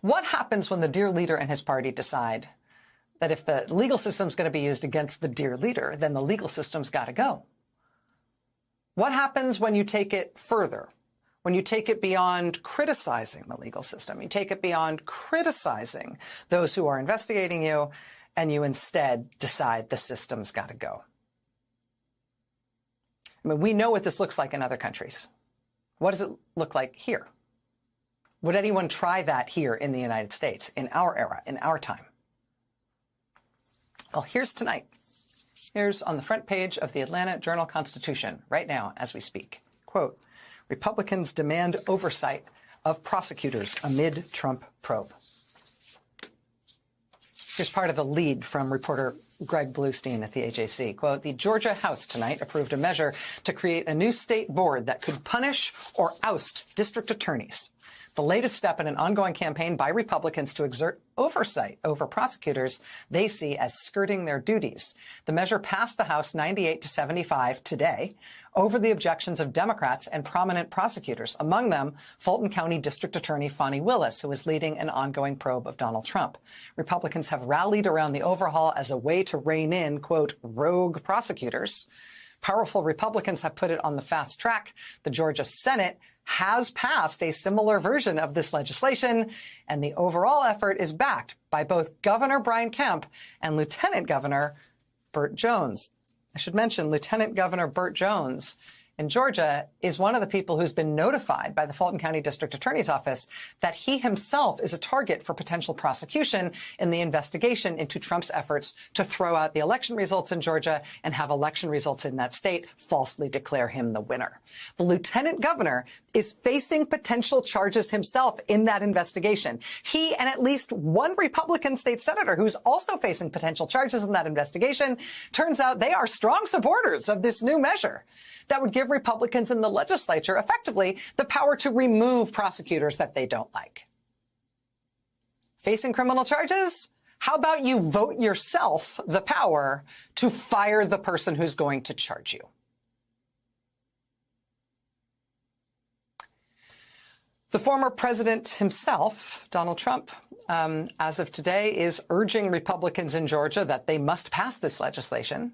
What happens when the dear leader and his party decide that if the legal system's going to be used against the dear leader, then the legal system's got to go? What happens when you take it further? When you take it beyond criticizing the legal system, you take it beyond criticizing those who are investigating you, and you instead decide the system's got to go. I mean, we know what this looks like in other countries. What does it look like here? Would anyone try that here in the United States, in our era, in our time? Well, here's tonight. Here's on the front page of the Atlanta Journal-Constitution right now as we speak. Quote, Republicans demand oversight of prosecutors amid Trump probe. Here's part of the lead from reporter Greg Bluestein at the AJC. Quote, the Georgia House tonight approved a measure to create a new state board that could punish or oust district attorneys. The latest step in an ongoing campaign by Republicans to exert oversight over prosecutors they see as skirting their duties. The measure passed the House 98-75 today over the objections of Democrats and prominent prosecutors, among them Fulton County District Attorney Fani Willis, who is leading an ongoing probe of Donald Trump. Republicans have rallied around the overhaul as a way to rein in, quote, rogue prosecutors. Powerful Republicans have put it on the fast track. The Georgia Senate has passed a similar version of this legislation, and the overall effort is backed by both Governor Brian Kemp and Lieutenant Governor Burt Jones. I should mention Lieutenant Governor Burt Jones in Georgia is one of the people who's been notified by the Fulton County District Attorney's Office that he himself is a target for potential prosecution in the investigation into Trump's efforts to throw out the election results in Georgia and have election results in that state falsely declare him the winner. The lieutenant governor is facing potential charges himself in that investigation. He and at least one Republican state senator who's also facing potential charges in that investigation, turns out they are strong supporters of this new measure that would give Republicans in the legislature effectively the power to remove prosecutors that they don't like. Facing criminal charges? How about you vote yourself the power to fire the person who's going to charge you? The former president himself, Donald Trump, as of today, is urging Republicans in Georgia that they must pass this legislation.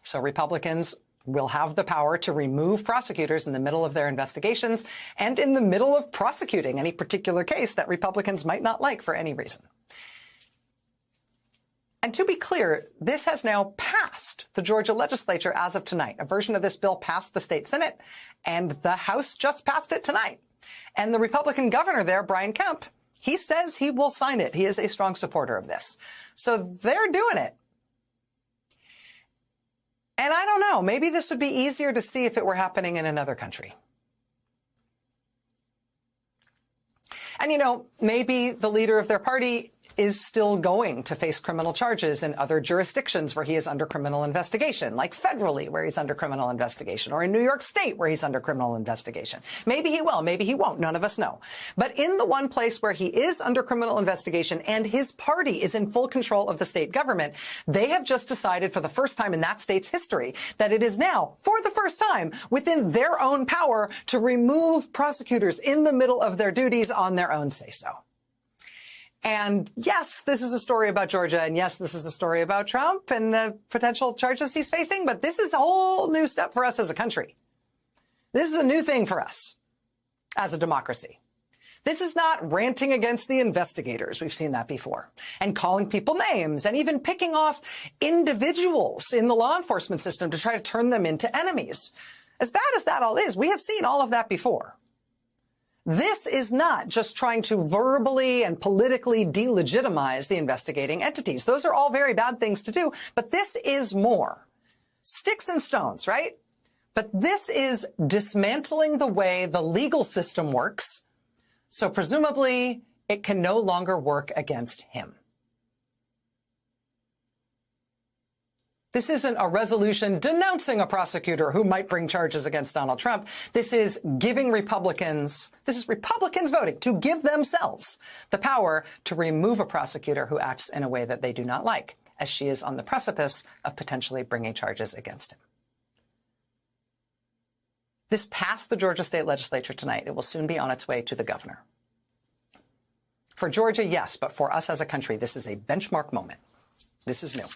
So Republicans will have the power to remove prosecutors in the middle of their investigations and in the middle of prosecuting any particular case that Republicans might not like for any reason. And to be clear, this has now passed the Georgia legislature as of tonight. A version of this bill passed the state Senate, and the House just passed it tonight. And the Republican governor there, Brian Kemp, he says he will sign it. He is a strong supporter of this. So they're doing it. And I don't know, maybe this would be easier to see if it were happening in another country. And, you know, maybe the leader of their party is still going to face criminal charges in other jurisdictions where he is under criminal investigation, like federally where he's under criminal investigation, or in New York State where he's under criminal investigation. Maybe he will, maybe he won't. None of us know. But in the one place where he is under criminal investigation and his party is in full control of the state government, they have just decided for the first time in that state's history that it is now, for the first time, within their own power to remove prosecutors in the middle of their duties on their own say-so. And yes, this is a story about Georgia, and yes, this is a story about Trump and the potential charges he's facing, but this is a whole new step for us as a country. This is a new thing for us as a democracy. This is not ranting against the investigators. We've seen that before. And calling people names and even picking off individuals in the law enforcement system to try to turn them into enemies. As bad as that all is, we have seen all of that before. This is not just trying to verbally and politically delegitimize the investigating entities. Those are all very bad things to do, but this is more. Sticks and stones, right? But this is dismantling the way the legal system works, so presumably it can no longer work against him. This isn't a resolution denouncing a prosecutor who might bring charges against Donald Trump. This is Republicans voting to give themselves the power to remove a prosecutor who acts in a way that they do not like, as she is on the precipice of potentially bringing charges against him. This passed the Georgia state legislature tonight. It will soon be on its way to the governor. For Georgia, yes, but for us as a country, this is a benchmark moment. This is new.